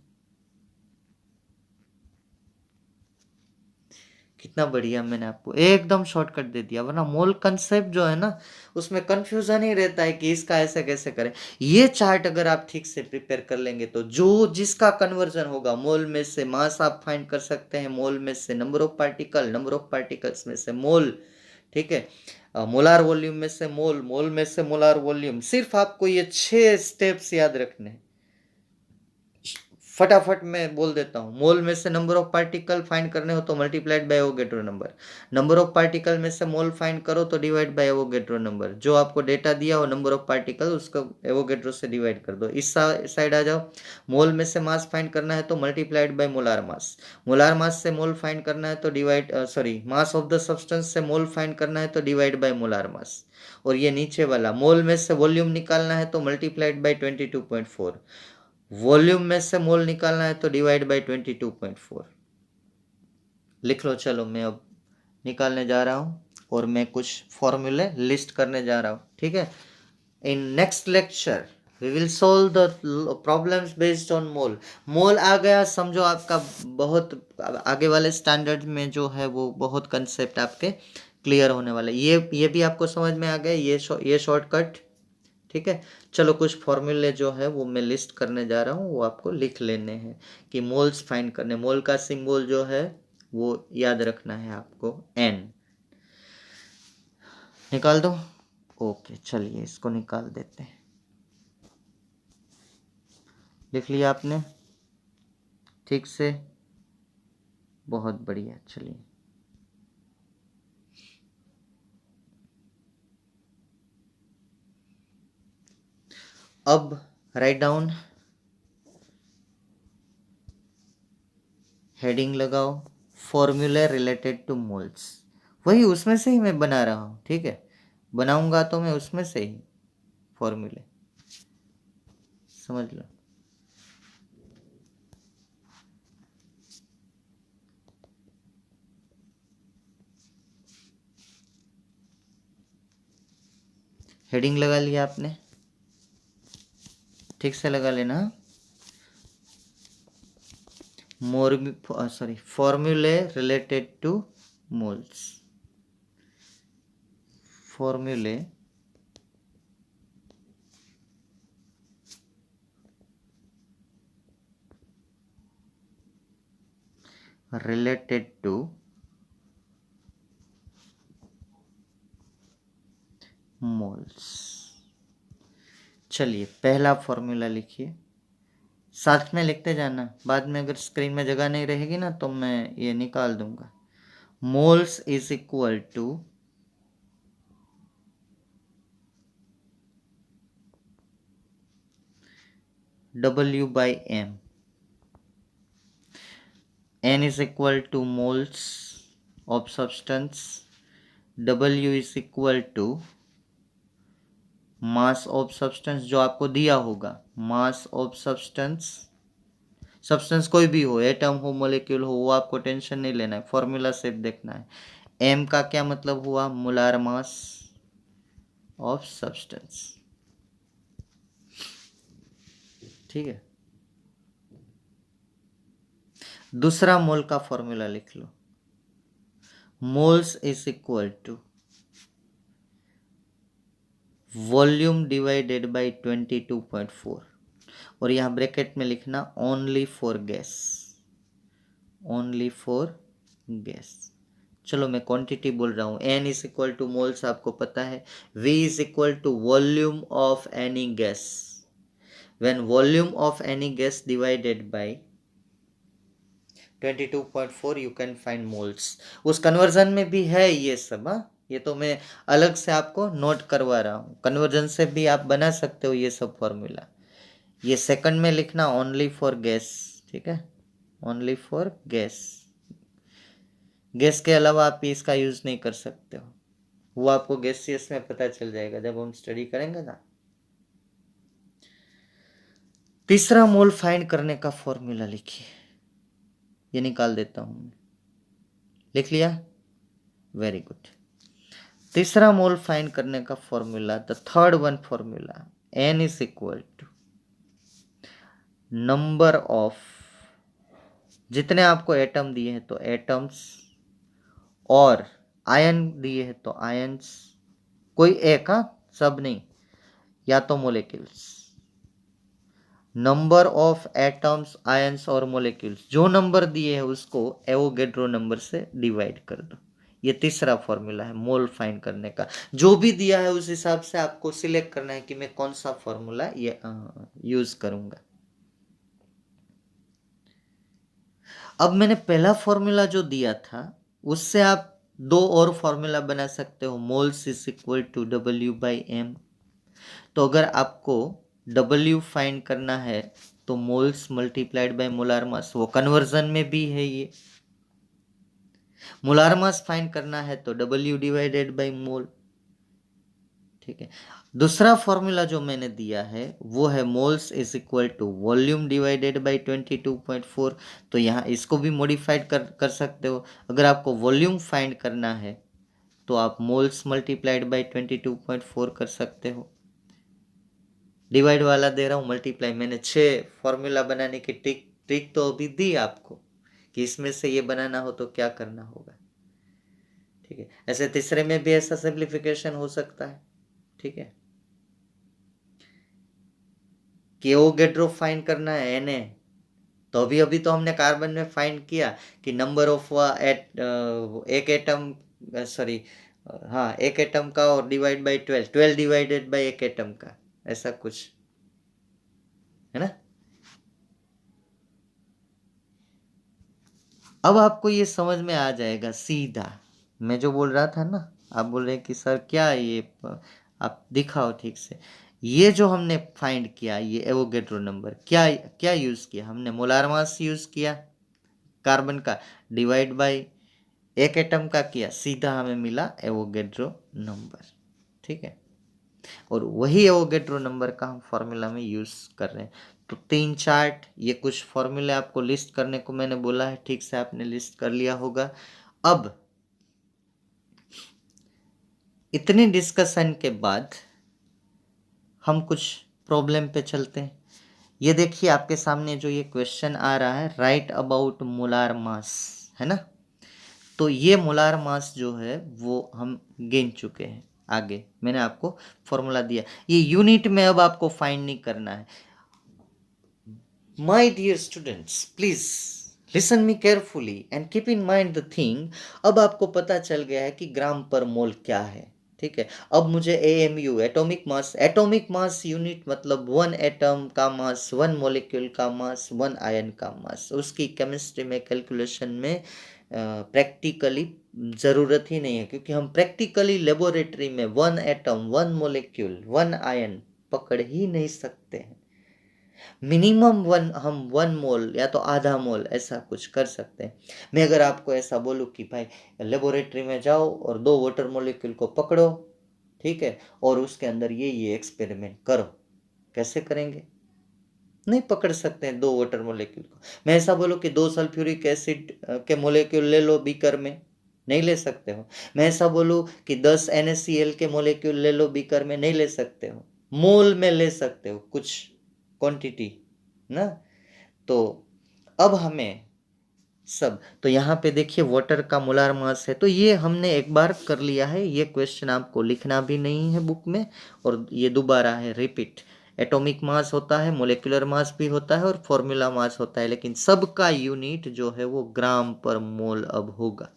कितना बढ़िया, मैंने आपको एकदम शॉर्टकट दे दिया। वरना मोल कंसेप्ट जो है ना, उसमें कंफ्यूजन ही रहता है कि इसका ऐसे कैसे करें। ये चार्ट अगर आप ठीक से प्रिपेयर कर लेंगे तो जो जिसका कन्वर्जन होगा, मोल में से मास आप फाइंड कर सकते हैं, मोल में से number of particle, number of particles में से मोल, ठीक है, मोलार वॉल्यूम में से मोल, मोल में से मोलार वॉल्यूम। सिर्फ आपको ये 6 स्टेप्स याद रखने हैं। फटाफट मैं बोल देता हूँ। मोल में से नंबर ऑफ पार्टिकल फाइंड करने हो तो multiplied by Avogadro number, number of particle में से मोल फाइंड करो तो डिवाइड बाय एवोगैड्रो नंबर, जो आपको डेटा दिया हो नंबर ऑफ पार्टिकल उसको एवोगैड्रो से डिवाइड कर दो। इस साइड आ जाओ। मोल में से मास फाइंड करना है तो multiplied by molar mass, molar mass से मोल फाइंड करना है तो divide sorry mass of the substance से मोल फाइंड करना है तो डिवाइड बाय मोलार मास। और ये नीचे वाला मोल में से वॉल्यूम निकालना है तो मल्टीप्लाइड बाय 22.4, वॉल्यूम में से मोल निकालना है तो डिवाइड बाय 22.4। लिख लो। चलो मैं अब निकालने जा रहा हूँ और मैं कुछ फॉर्मूले लिस्ट करने जा रहा हूँ, ठीक है। In next lecture we will solve the problems based on mole. Mole आ गया समझो आपका, बहुत आगे वाले स्टैंडर्ड में जो है वो बहुत कंसेप्ट आपके क्लियर होने वाले। ये भी आपको समझ में आ गया, ये शॉर्टकट, ठीक है। चलो कुछ फॉर्मूले जो है वो मैं लिस्ट करने जा रहा हूँ, वो आपको लिख लेने हैं कि मोल्स फाइंड करने। मोल का सिंबल जो है वो याद रखना है आपको, एन। निकाल दो। ओके चलिए इसको निकाल देते हैं। लिख लिया आपने ठीक से, बहुत बढ़िया। चलिए अब राइट डाउन, हेडिंग लगाओ, फॉर्मूले रिलेटेड टू मोल्स। वही उसमें से ही मैं बना रहा हूँ, ठीक है। बनाऊंगा तो मैं उसमें से ही फॉर्मूले, समझ लो। हेडिंग लगा लिया आपने, ठीक से लगा लेना। फॉर्मूले रिलेटेड टू मोल्स, फॉर्मूले रिलेटेड टू मोल्स। चलिए पहला फॉर्मूला लिखिए, साथ में लिखते जाना, बाद में अगर स्क्रीन में जगह नहीं रहेगी ना तो मैं ये निकाल दूंगा। Moles is equal to W by M, N is equal to moles of substance, W is equal to mass of substance जो आपको दिया होगा, मास ऑफ सब्सटेंस, सब्सटेंस कोई भी हो, एटम हो, मॉलिक्यूल हो, वो आपको टेंशन नहीं लेना है, फॉर्मूला सिर्फ देखना है। एम का क्या मतलब हुआ, मोलार मास ऑफ सब्सटेंस, ठीक है। दूसरा मोल का फॉर्मूला लिख लो, moles is equal to volume divided by 22.4, और यहाँ ब्रैकेट में लिखना only for gas, only for gas. चलो मैं क्वांटिटी बोल रहा हूँ, N is equal to moles आपको पता है, V is equal to volume of any gas, when volume of any gas divided by 22.4 you can find moles. उस कन्वर्जन में भी है ये सब, हाँ, ये तो मैं अलग से आपको नोट करवा रहा हूँ, कन्वर्जन से भी आप बना सकते हो ये सब फॉर्मूला। ये सेकंड में लिखना ओनली फॉर गैस, ठीक है, ओनली फॉर गैस, गैस के अलावा आप इसका यूज नहीं कर सकते हो। वो आपको गैसियस में पता चल जाएगा जब हम स्टडी करेंगे ना। तीसरा मोल फाइंड करने का फॉर्मूला लिखिए, ये निकाल देता हूं मैं। लिख लिया? Very good. तीसरा मोल फाइंड करने का formula, the third one formula, N is equal to number of, जितने आपको एटम दिए हैं तो एटम्स, और आयन दिए हैं तो आयंस, कोई एक, सब नहीं, या तो molecules. Number of atoms, ions और मोलिक्यूल्स, जो नंबर दिए हैं उसको एवोगेड्रो नंबर से डिवाइड कर दो। ये तीसरा फॉर्मूला है मोल फाइंड करने का। जो भी दिया है उस हिसाब से आपको सिलेक्ट करना है कि मैं कौन सा फॉर्मूला ये यूज करूंगा। अब मैंने पहला फॉर्मूला जो दिया था उससे आप दो और फॉर्मूला बना सकते हो, moles is equal to W/m। तो अगर आपको W फाइंड करना है तो मोल्स मल्टीप्लाइड बाय मोलार मास, वो कन्वर्जन में भी है ये। मोलार मास फाइंड करना है तो W डिवाइडेड बाय मोल, ठीक है। दूसरा फॉर्मूला जो मैंने दिया है वो है moles is equal to volume divided by 22.4। तो यहाँ इसको भी मॉडिफाइड कर सकते हो। अगर आपको वॉल्यूम फाइंड करना है तो आप मोल्स मल्टीप्लाइड बाय 22.4 कर सकते हो। डिवाइड वाला दे रहा हूँ, मल्टीप्लाई, मैंने 6 फॉर्मूला बनाने की ट्रिक तो अभी दी आपको कि इसमें से ये बनाना हो तो क्या करना होगा, ठीक है। ऐसे तीसरे में भी ऐसा सिंप्लीफिकेशन हो सकता है, ठीक है। कि एवोगेड्रो फाइंड करना है Na, तो अभी अभी तो हमने कार्बन में फाइंड किया कि नंबर ऑफ एक एटम, सॉरी, हाँ, एक एटम का और डिवाइड बाय 12 डिवाइडेड बाय एक एटम का, ऐसा कुछ है ना। अब आपको ये समझ में आ जाएगा सीधा। मैं जो बोल रहा था ना, आप बोल रहे हैं कि सर क्या ये, आप दिखाओ ठीक से। ये जो हमने फाइंड किया, ये एवोगेड्रो नंबर, क्या क्या यूज किया हमने? मोलार मास यूज किया कार्बन का, डिवाइड बाय एक एटम का किया, सीधा हमें मिला एवोगेड्रो नंबर, ठीक है। और वही एवोगेड्रो नंबर का हम फॉर्मूला में यूज कर रहे हैं। तो 3 चार्ट, ये कुछ फॉर्मूले आपको लिस्ट करने को मैंने बोला है, ठीक से आपने लिस्ट कर लिया होगा। अब इतनी डिस्कशन के बाद हम कुछ प्रॉब्लम पे चलते हैं। ये देखिए आपके सामने जो ये क्वेश्चन आ रहा है, राइट अबाउट मोलार मास, है ना। तो ये मोलार मास जो है वो हम गिन चुके हैं। आगे मैंने आपको फॉर्मूला दिया, ये यूनिट में अब आपको फाइंड नहीं करना है। My dear students, please listen me carefully and keep in mind the thing। अब आपको पता चल गया है कि ग्राम पर मोल क्या है, ठीक है। अब मुझे AMU, एटॉमिक मास यूनिट मतलब 1 एटम का मास, 1 मॉलिक्यूल का मास, 1 आयन का मास, उसकी केमिस्ट्री में कैलकुलेशन में प्रैक्टिकली ज़रूरत ही नहीं है, क्योंकि हम प्रैक्टिकली लेबोरेटरी में 1 एटम, 1 मॉलिक्यूल, 1 आयन पकड़ ही नहीं सकते हैं। मिनिमम हम 1 मोल या तो आधा मोल ऐसा कुछ कर सकते हैं। मैं अगर आपको ऐसा बोलूँ कि भाई लेबोरेटरी में जाओ और 2 वाटर मॉलिक्यूल को पकड़ो, ठीक है, और उसके अंदर ये एक्सपेरिमेंट करो, कैसे करेंगे? नहीं पकड़ सकते हैं 2 वाटर मॉलिक्यूल को। मैं ऐसा बोलूँ कि 2 सल्फ्यूरिक एसिड के मॉलिक्यूल ले लो बीकर में, नहीं ले सकते हो। मैं ऐसा बोलूँ कि 10 NaCl के मॉलिक्यूल ले लो बीकर में, नहीं ले सकते हो। मोल में ले सकते हो कुछ क्वांटिटी ना। तो अब हमें सब, तो यहाँ पे देखिए वाटर का मोलार मास है, तो ये हमने एक बार कर लिया है, ये क्वेश्चन आपको लिखना भी नहीं है बुक में, और ये दोबारा है रिपीट। एटॉमिक मास होता है, मोलेकुलर मास भी होता है और फॉर्मूला मास होता है, लेकिन सबका यूनिट जो है वो ग्राम पर मोल अब होगा,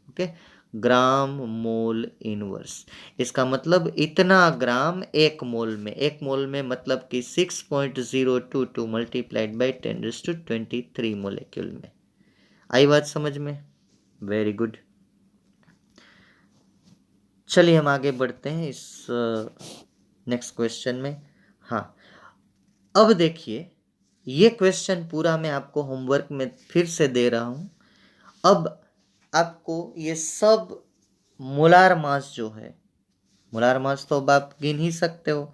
ओके। ग्राम मोल इनवर्स, इसका मतलब इतना ग्राम एक मोल में, एक मोल में मतलब कि 6.022 मल्टीप्लाइड बाई 10⁻23 मोलिक्यूल में। आई बात समझ में? Very good. चलिए हम आगे बढ़ते हैं इस नेक्स्ट क्वेश्चन में। हाँ, अब देखिए ये क्वेश्चन पूरा मैं आपको होमवर्क में फिर से दे रहा हूँ। अब आपको ये सब मोलार मास जो है, मोलार मास तो अब आप गिन ही सकते हो,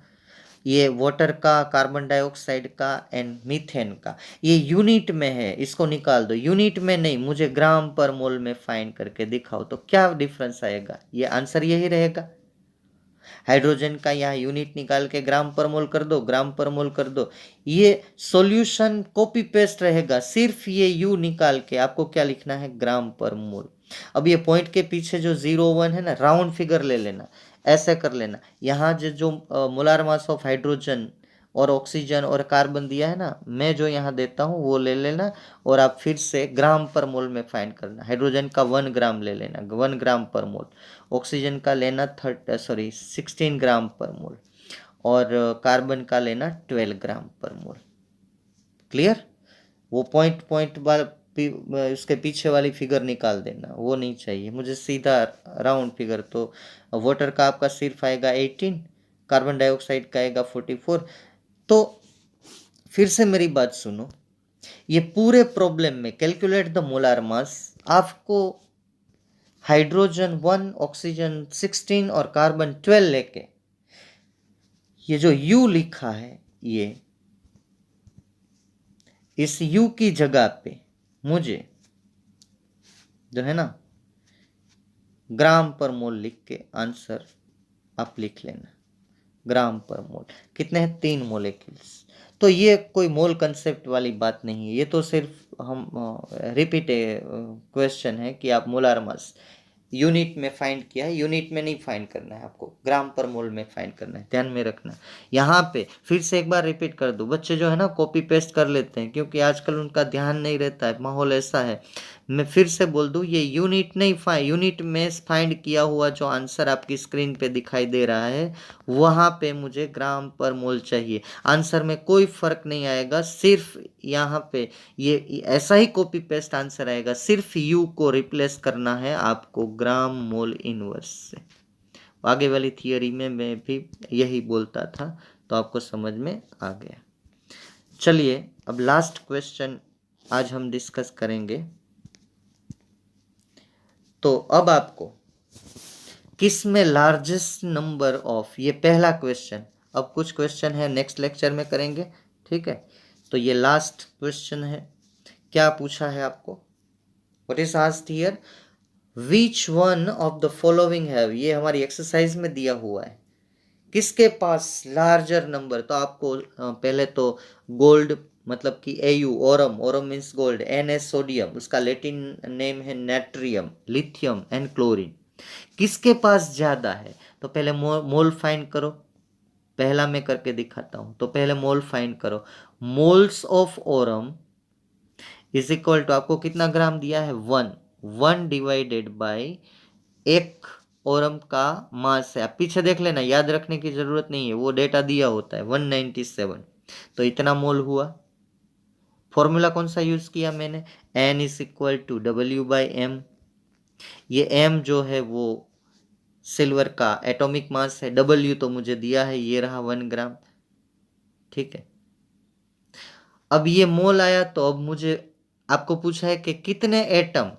ये वाटर का, कार्बन डाइऑक्साइड का एंड मीथेन का, ये यूनिट में है, इसको निकाल दो। यूनिट में नहीं, मुझे ग्राम पर मोल में फाइंड करके दिखाओ, तो क्या डिफरेंस आएगा? ये आंसर यही रहेगा। हाइड्रोजन का यहाँ यूनिट निकाल के ग्राम पर मोल कर दो, ग्राम पर मोल कर दो, ये सॉल्यूशन कॉपी पेस्ट रहेगा। सिर्फ ये यू निकाल के आपको क्या लिखना है? ग्राम पर मोल। अब ये पॉइंट के पीछे जो 0 1 है ना, राउंड फिगर ले लेना, ऐसे कर लेना। यहाँ जो मोलार मास ऑफ हाइड्रोजन और ऑक्सीजन और कार्बन दिया है ना, मैं जो यहाँ देता हूँ वो ले लेना, और आप फिर से ग्राम पर मोल में फाइंड करना। हाइड्रोजन का 1 ग्राम ले लेना, 1 ग्राम पर मोल। ऑक्सीजन का लेना 16 ग्राम पर मोल, और कार्बन का लेना 12 ग्राम पर मोल। क्लियर? वो पॉइंट पॉइंट उसके पीछे वाली फिगर निकाल देना, वो नहीं चाहिए मुझे, सीधा राउंड फिगर। तो वाटर का आपका सिर्फ आएगा 18, कार्बन डाइऑक्साइड का आएगा 44। तो फिर से मेरी बात सुनो, ये पूरे प्रॉब्लम में कैलकुलेट द मोलार मास, आपको हाइड्रोजन 1, ऑक्सीजन 16 और कार्बन 12 लेके ये जो U लिखा है, ये इस U की जगह पे मुझे जो है ना ग्राम पर मोल लिख के आंसर आप लिख लेना। ग्राम पर मोल कितने हैं? 3 मोलेक्यूल्स। तो ये कोई मोल कंसेप्ट वाली बात नहीं है, ये तो सिर्फ हम रिपीट क्वेश्चन है कि आप मोलार मास यूनिट में फाइंड किया है, यूनिट में नहीं फाइंड करना है आपको, ग्राम पर मोल में फाइंड करना है, ध्यान में रखना। यहाँ पे फिर से एक बार रिपीट कर दो, बच्चे जो है ना कॉपी पेस्ट कर लेते हैं क्योंकि आजकल उनका ध्यान नहीं रहता है, माहौल ऐसा है। मैं फिर से बोल दूं, ये यूनिट नहीं यूनिट में फाइंड किया हुआ जो आंसर आपकी स्क्रीन पे दिखाई दे रहा है, वहां पे मुझे ग्राम पर मोल चाहिए। आंसर में कोई फर्क नहीं आएगा, सिर्फ यहाँ पे ये ऐसा ही कॉपी पेस्ट आंसर आएगा, सिर्फ यू को रिप्लेस करना है आपको ग्राम मोल इनवर्स से। आगे वाली थियरी में मैं भी यही बोलता था, तो आपको समझ में आ गया। चलिए अब लास्ट क्वेश्चन आज हम डिस्कस करेंगे। तो अब आपको किस में लार्जेस्ट नंबर ऑफ, ये पहला क्वेश्चन, अब कुछ क्वेश्चन है नेक्स्ट लेक्चर में करेंगे, ठीक है? तो ये लास्ट क्वेश्चन है। क्या पूछा है आपको? What is asked here? Which one of the following have, ये हमारी एक्सरसाइज में दिया हुआ है, किसके पास लार्जर नंबर? तो आपको पहले तो गोल्ड मतलब कि AU, Oram, Oram means gold, NS sodium, उसका लैटिन नेम है नाट्रियम, लिथियम एंड क्लोरीन, किसके पास ज्यादा है? तो पहले मोल फाइंड करो, पहला मैं करके दिखाता हूं। तो पहले मोल फाइंड करो, moles of aurum is equal to, आपको कितना ग्राम दिया है? 1 डिवाइडेड बाय एक ओरम का मास है। आप पीछे देख लेना, याद रखने की जरूरत नहीं है, वो डेटा दिया होता है 197। तो इतना मोल हुआ। फॉर्मूला कौन सा यूज किया मैंने? N is equal to W/M। ये M जो है वो सिल्वर का एटॉमिक मास है, W तो मुझे दिया है, ये रहा 1 ग्राम, ठीक है? अब ये मोल आया, तो अब मुझे आपको पूछा है कि कितने एटम,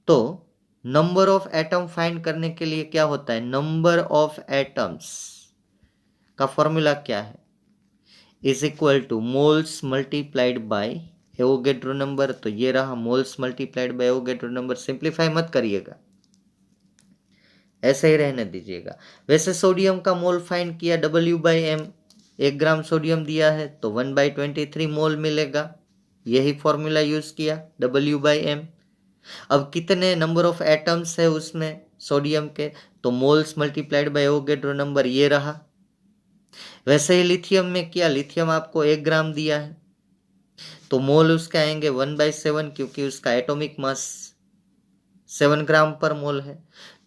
तो नंबर ऑफ एटम फाइंड करने के लिए क्या होता है? नंबर ऑफ एटम्स का फॉर्मूला क्या है? Is equal to moles multiplied by Avogadro number. तो ये रहा moles multiplied by Avogadro number. Simplify मत करिएगा, ऐसे ही रहने दीजिएगा। वैसे सोडियम का मोल फाइंड किया W/M, 1 ग्राम सोडियम दिया है तो 1/23 मोल मिलेगा, यही फॉर्मूला यूज किया W/M। अब कितने नंबर ऑफ एटम्स है उसमें सोडियम के? तो moles multiplied by Avogadro number, ये रहा। वैसे ही लिथियम में किया, लिथियम आपको 1 ग्राम दिया है तो मोल उसके आएंगे 1/7, क्योंकि उसका एटॉमिक मास 7 ग्राम पर मोल है।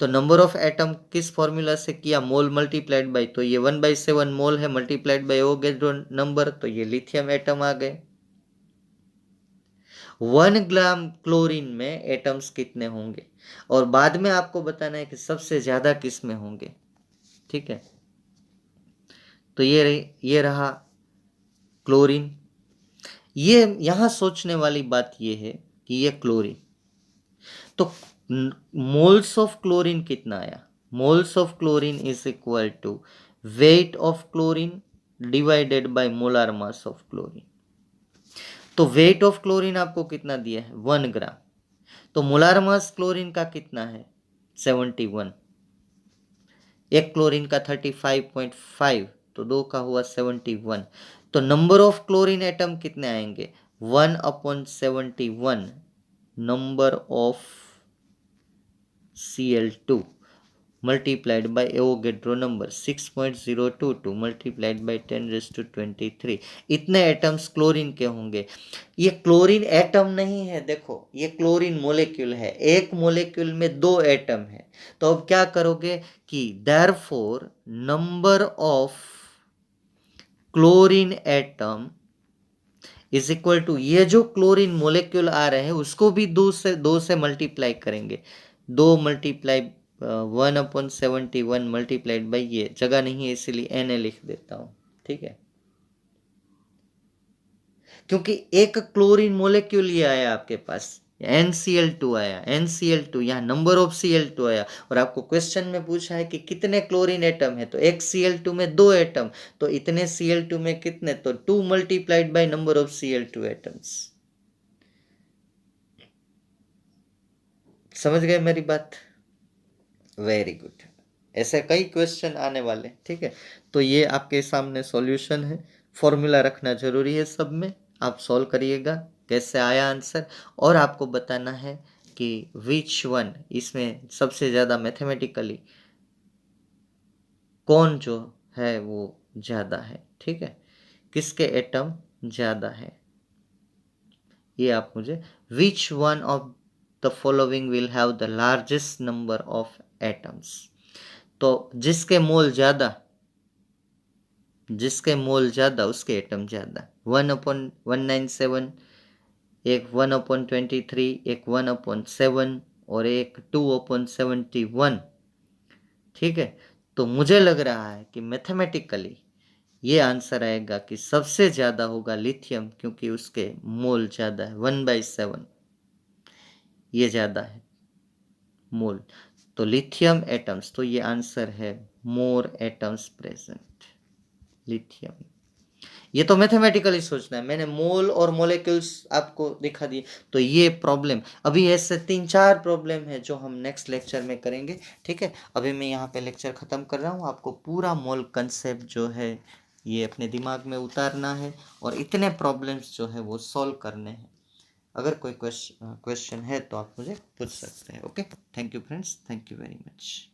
तो नंबर ऑफ एटम किस फॉर्मूला से किया? मोल मल्टीप्लाइड बाय, तो ये 1/7 मोल है मल्टीप्लाइड बाय एवोगेड्रो नंबर, तो ये लिथियम एटम आ गए। 1 ग्राम क्लोरीन में एटम्स कितने होंगे, और बाद में आपको बताना है कि सबसे ज्यादा किस में होंगे, ठीक है? तो ये रहा क्लोरीन। ये यहां सोचने वाली बात ये है कि ये क्लोरीन, तो मोल्स ऑफ क्लोरीन कितना आया? Moles of chlorine is equal to weight of chlorine divided by molar mass of chlorine. तो वेट ऑफ क्लोरीन आपको कितना दिया है 1 ग्राम, तो मोलार मास क्लोरीन का कितना है 71, एक क्लोरीन का 35.5, तो दो का हुआ 71। तो नंबर ऑफ क्लोरीन एटम कितने आएंगे 1/71 number of Cl2 multiplied by Avogadro number 6.022 multiplied by 10⁻23। इतने एटम्स क्लोरीन के होंगे। ये क्लोरीन एटम नहीं है, देखो ये क्लोरीन मोलेक्यूल है, एक मोलेक्यूल में 2 एटम है। तो अब क्या करोगे कि therefore number of chlorine atom is equal to ये जो क्लोरीन मोलेक्यूल आ रहे हैं उसको भी 2 से मल्टीप्लाई करेंगे, 2 मल्टीप्लाई 1/71 मल्टीप्लाइड बाई, ये जगह नहीं है इसीलिए Na लिख देता हूं, ठीक है, क्योंकि एक क्लोरीन मोलेक्यूल ये आया आपके पास NCl2 आया, NCl2 यहाँ नंबर ऑफ Cl2 आया, और आपको क्वेश्चन में पूछा है कि कितने क्लोरीन एटम है, तो एक Cl2 में 2 एटम, तो इतने Cl2 में कितने, तो 2 multiplied by number of Cl2 atoms. समझ गए मेरी बात? Very good. ऐसे कई क्वेश्चन आने वाले, ठीक है। तो ये आपके सामने सॉल्यूशन है, फॉर्मूला रखना जरूरी है सब में, आप सॉल्व करिएगा कैसे आया आंसर, और आपको बताना है कि विच वन इसमें सबसे ज़्यादा मैथमेटिकली कौन जो है वो ज़्यादा है, ठीक है, किसके एटम ज़्यादा है, ये आप मुझे, which one of the following will have the largest number of atoms. तो जिसके मोल ज़्यादा उसके एटम ज़्यादा, 1/197, एक 1/23, एक 1/7 और एक 2/71, ठीक है। तो मुझे लग रहा है कि मैथमेटिकली ये आंसर आएगा कि सबसे ज़्यादा होगा लिथियम, क्योंकि उसके मोल ज़्यादा है 1/7, ये ज़्यादा है मोल, तो लिथियम एटम्स, तो ये आंसर है मोर एटम्स प्रेजेंट लिथियम। ये तो मैथमेटिकली सोचना है, मैंने मोल और मोलेक्यूल्स आपको दिखा दिए। तो ये प्रॉब्लम, अभी ऐसे 3-4 प्रॉब्लम है जो हम नेक्स्ट लेक्चर में करेंगे, ठीक है। अभी मैं यहाँ पे लेक्चर ख़त्म कर रहा हूँ, आपको पूरा मोल कंसेप्ट जो है ये अपने दिमाग में उतारना है, और इतने प्रॉब्लम्स जो है वो सॉल्व करने हैं। अगर कोई क्वेश्चन है तो आप मुझे पूछ सकते हैं। Okay, thank you friends, thank you very much.